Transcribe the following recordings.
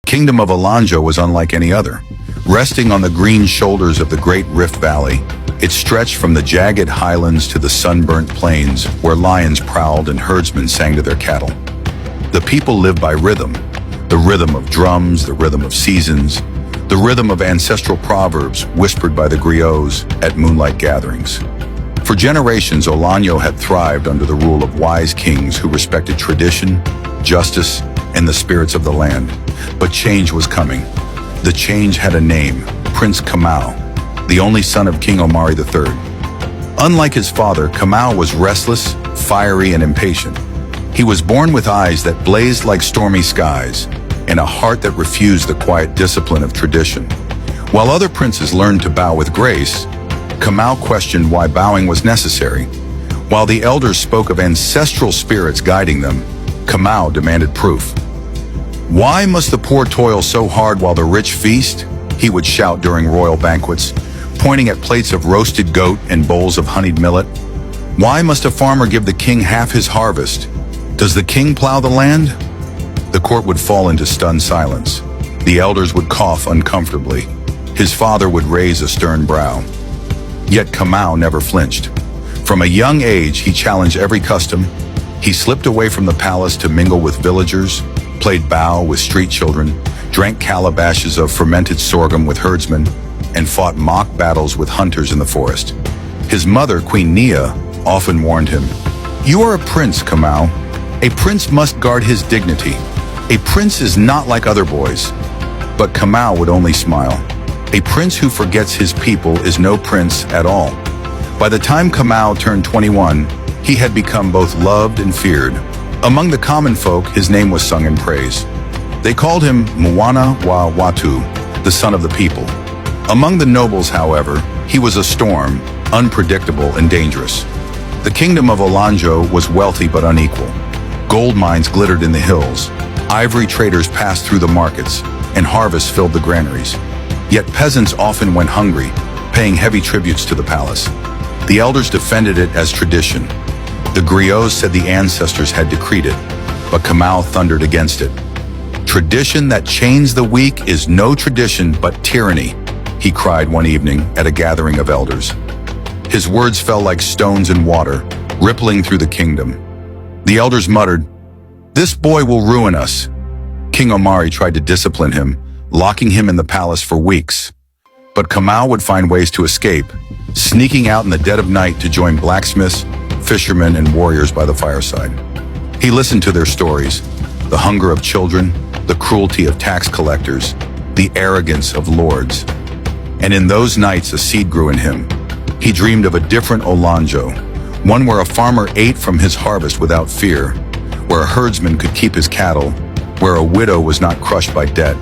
kingdom of Olanjo was unlike any other. Resting on the green shoulders of the great Rift Valley, it stretched from the jagged highlands to the sunburnt plains where lions prowled and herdsmen sang to their cattle. The people lived by rhythm, the rhythm of drums, the rhythm of seasons, the rhythm of ancestral proverbs whispered by the griots at moonlight gatherings. For generations, Olanjo had thrived under the rule of wise kings who respected tradition, justice, and the spirits of the land. But change was coming. The change had a name, Prince Kamau, the only son of King Omari III. Unlike his father, Kamau was restless, fiery, and impatient. He was born with eyes that blazed like stormy skies, and a heart that refused the quiet discipline of tradition. While other princes learned to bow with grace, Kamau questioned why bowing was necessary. While the elders spoke of ancestral spirits guiding them, Kamau demanded proof. "Why must the poor toil so hard while the rich feast?" he would shout during royal banquets, pointing at plates of roasted goat and bowls of honeyed millet. "Why must a farmer give the king half his harvest? Does the king plow the land?" The court would fall into stunned silence. The elders would cough uncomfortably. His father would raise a stern brow. Yet Kamau never flinched. From a young age, he challenged every custom. He slipped away from the palace to mingle with villagers, played bow with street children, drank calabashes of fermented sorghum with herdsmen, and fought mock battles with hunters in the forest. His mother, Queen Nia, often warned him, "You are a prince, Kamau. A prince must guard his dignity. A prince is not like other boys." But Kamau would only smile. A prince who forgets his people is no prince at all. By the time Kamau turned 21, he had become both loved and feared. Among the common folk, his name was sung in praise. They called him Mwana wa Watu, the son of the people. Among the nobles, however, he was a storm, unpredictable and dangerous. The kingdom of Olanjo was wealthy but unequal. Gold mines glittered in the hills, ivory traders passed through the markets, and harvests filled the granaries. Yet peasants often went hungry, paying heavy tributes to the palace. The elders defended it as tradition. The griots said the ancestors had decreed it, but Kamau thundered against it. "Tradition that chains the weak is no tradition but tyranny," he cried one evening at a gathering of elders. His words fell like stones in water, rippling through the kingdom. The elders muttered, "This boy will ruin us." King Omari tried to discipline him, locking him in the palace for weeks. But Kamau would find ways to escape, sneaking out in the dead of night to join blacksmiths, fishermen, and warriors by the fireside. He listened to their stories, the hunger of children, the cruelty of tax collectors, the arrogance of lords. And in those nights, a seed grew in him. He dreamed of a different Olanjo, one where a farmer ate from his harvest without fear, where a herdsman could keep his cattle, where a widow was not crushed by debt.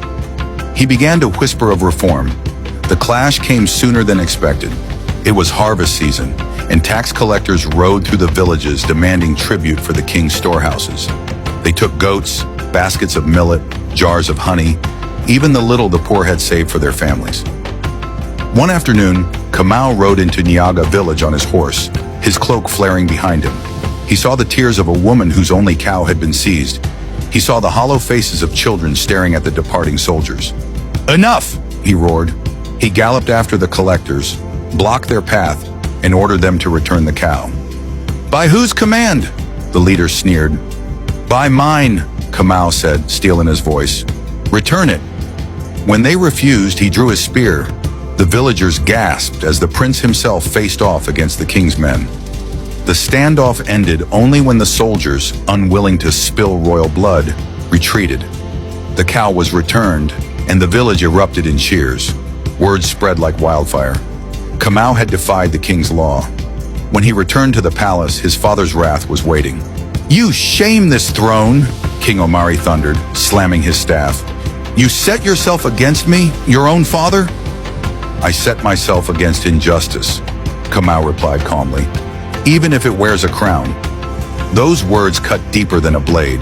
He began to whisper of reform. The clash came sooner than expected. It was harvest season, and tax collectors rode through the villages demanding tribute for the king's storehouses. They took goats, baskets of millet, jars of honey, even the little the poor had saved for their families. One afternoon, Kamau rode into Nyaga village on his horse, his cloak flaring behind him. He saw the tears of a woman whose only cow had been seized. He saw the hollow faces of children staring at the departing soldiers. "Enough!" he roared. He galloped after the collectors, blocked their path, and ordered them to return the cow. "By whose command?" the leader sneered. "By mine," Kamau said, steel in his voice. "Return it." When they refused, he drew his spear. The villagers gasped as the prince himself faced off against the king's men. The standoff ended only when the soldiers, unwilling to spill royal blood, retreated. The cow was returned, and the village erupted in cheers. Word spread like wildfire. Kamau had defied the king's law. When he returned to the palace, his father's wrath was waiting. "You shame this throne," King Omari thundered, slamming his staff. "You set yourself against me, your own father?" "I set myself against injustice," Kamau replied calmly, "even if it wears a crown." Those words cut deeper than a blade.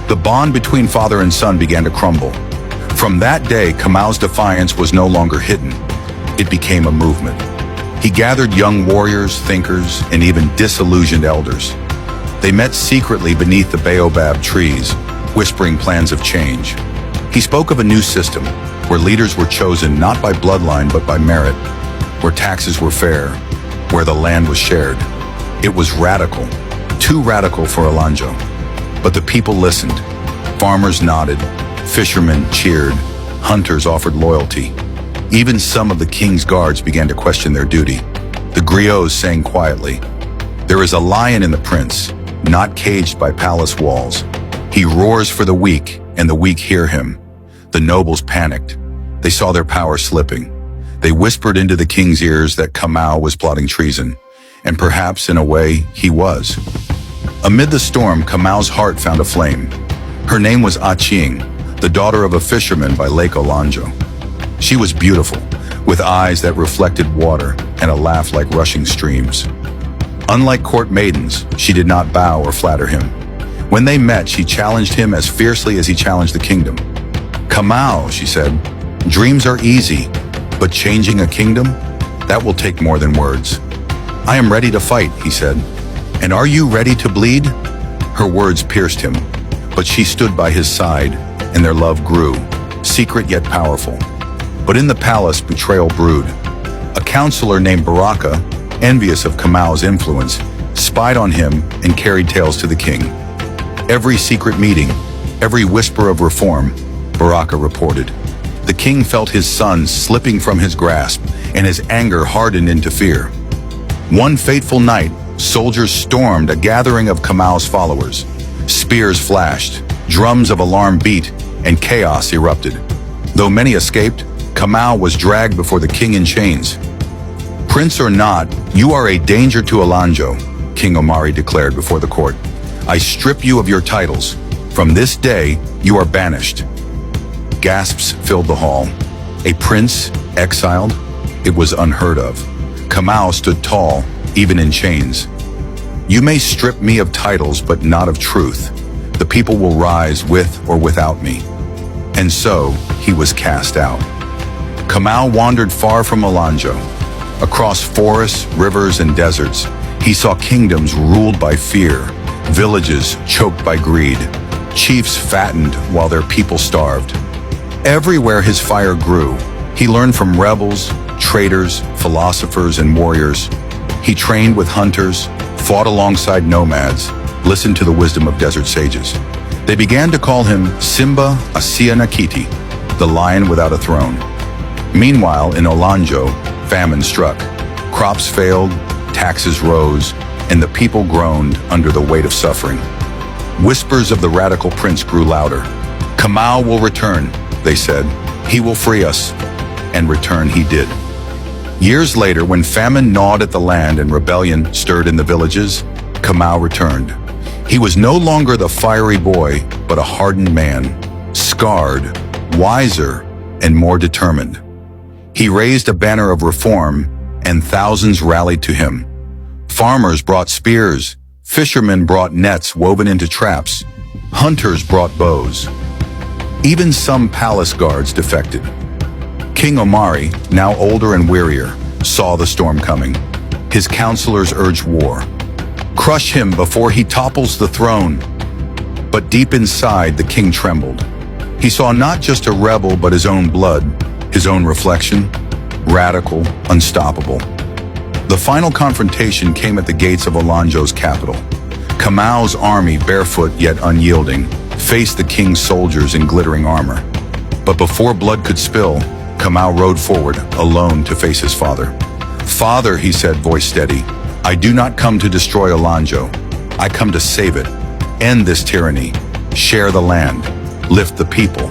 The bond between father and son began to crumble. From that day, Kamau's defiance was no longer hidden. It became a movement. He gathered young warriors, thinkers, and even disillusioned elders. They met secretly beneath the baobab trees, whispering plans of change. He spoke of a new system, where leaders were chosen not by bloodline but by merit, where taxes were fair, where the land was shared. It was radical, too radical for Olanjo. But the people listened. Farmers nodded, fishermen cheered, hunters offered loyalty. Even some of the king's guards began to question their duty. The griots sang quietly, "There is a lion in the prince, not caged by palace walls. He roars for the weak, and the weak hear him." The nobles panicked. They saw their power slipping. They whispered into the king's ears that Kamau was plotting treason, and perhaps in a way he was. Amid the storm, Kamau's heart found a flame. Her name was Aching, the daughter of a fisherman by Lake Olanjo. She was beautiful, with eyes that reflected water and a laugh like rushing streams. Unlike court maidens, she did not bow or flatter him. When they met, she challenged him as fiercely as he challenged the kingdom. "Kamau," she said, "dreams are easy, but changing a kingdom? That will take more than words." "I am ready to fight," he said. "And are you ready to bleed?" Her words pierced him, but she stood by his side, and their love grew, secret yet powerful. But in the palace, betrayal brewed. A counselor named Baraka, envious of Kamau's influence, spied on him and carried tales to the king. Every secret meeting, every whisper of reform, Baraka reported. The king felt his son slipping from his grasp, and his anger hardened into fear. One fateful night, soldiers stormed a gathering of Kamau's followers. Spears flashed, drums of alarm beat, and chaos erupted. Though many escaped, Kamau was dragged before the king in chains. "Prince or not, you are a danger to Olanjo," King Omari declared before the court. "I strip you of your titles. From this day, you are banished." Gasps filled the hall. A prince exiled? It was unheard of. Kamau stood tall, even in chains. "You may strip me of titles, but not of truth. The people will rise with or without me." And so, he was cast out. Kamau wandered far from Olanjo. Across forests, rivers, and deserts, he saw kingdoms ruled by fear, villages choked by greed, chiefs fattened while their people starved. Everywhere his fire grew, he learned from rebels, traitors, philosophers, and warriors. He trained with hunters, fought alongside nomads, listened to the wisdom of desert sages. They began to call him Simba Asia Nakiti, the lion without a throne. Meanwhile, in Olanjo, famine struck. Crops failed, taxes rose, and the people groaned under the weight of suffering. Whispers of the radical prince grew louder. "Kamau will return," they said. "He will free us." And return he did. Years later, when famine gnawed at the land and rebellion stirred in the villages, Kamau returned. He was no longer the fiery boy, but a hardened man, scarred, wiser, and more determined. He raised a banner of reform, and thousands rallied to him. Farmers brought spears, fishermen brought nets woven into traps, hunters brought bows. Even some palace guards defected. King Omari, now older and wearier, saw the storm coming. His counselors urged war. "Crush him before he topples the throne." But deep inside, the king trembled. He saw not just a rebel, but his own blood, his own reflection, radical, unstoppable. The final confrontation came at the gates of Olanjo's capital. Kamau's army, barefoot yet unyielding, faced the king's soldiers in glittering armor. But before blood could spill, Kamau rode forward, alone, to face his father. "Father," he said, voice steady, "I do not come to destroy Olanjo. I come to save it, end this tyranny, share the land, lift the people."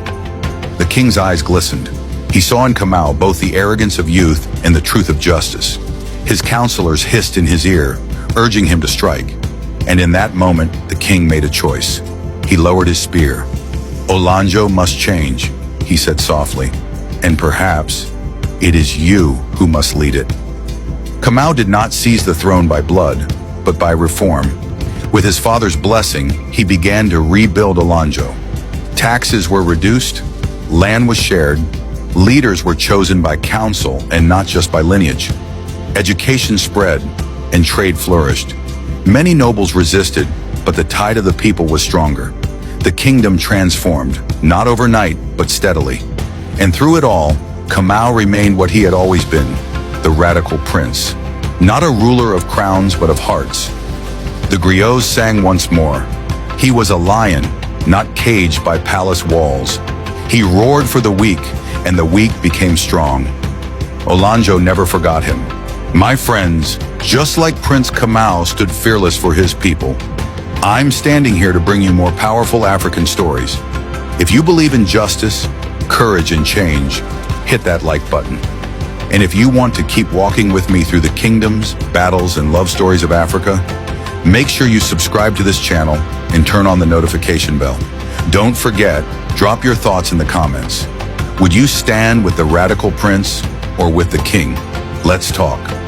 The king's eyes glistened. He saw in Kamau both the arrogance of youth and the truth of justice. His counselors hissed in his ear, urging him to strike. And in that moment, the king made a choice. He lowered his spear. "Olanjo must change," he said softly. "And perhaps it is you who must lead it." Kamau did not seize the throne by blood, but by reform. With his father's blessing, he began to rebuild Olanjo. Taxes were reduced, land was shared, leaders were chosen by council and not just by lineage. Education spread, and trade flourished. Many nobles resisted, but the tide of the people was stronger. The kingdom transformed, not overnight, but steadily. And through it all, Kamau remained what he had always been, the radical prince. Not a ruler of crowns, but of hearts. The griots sang once more. He was a lion, not caged by palace walls. He roared for the weak, and the weak became strong. Olanjo never forgot him. My friends, just like Prince Kamau stood fearless for his people, I'm standing here to bring you more powerful African stories. If you believe in justice, courage, and change, hit that like button. And if you want to keep walking with me through the kingdoms, battles, and love stories of Africa, make sure you subscribe to this channel and turn on the notification bell. Don't forget, drop your thoughts in the comments. Would you stand with the radical prince or with the king? Let's talk.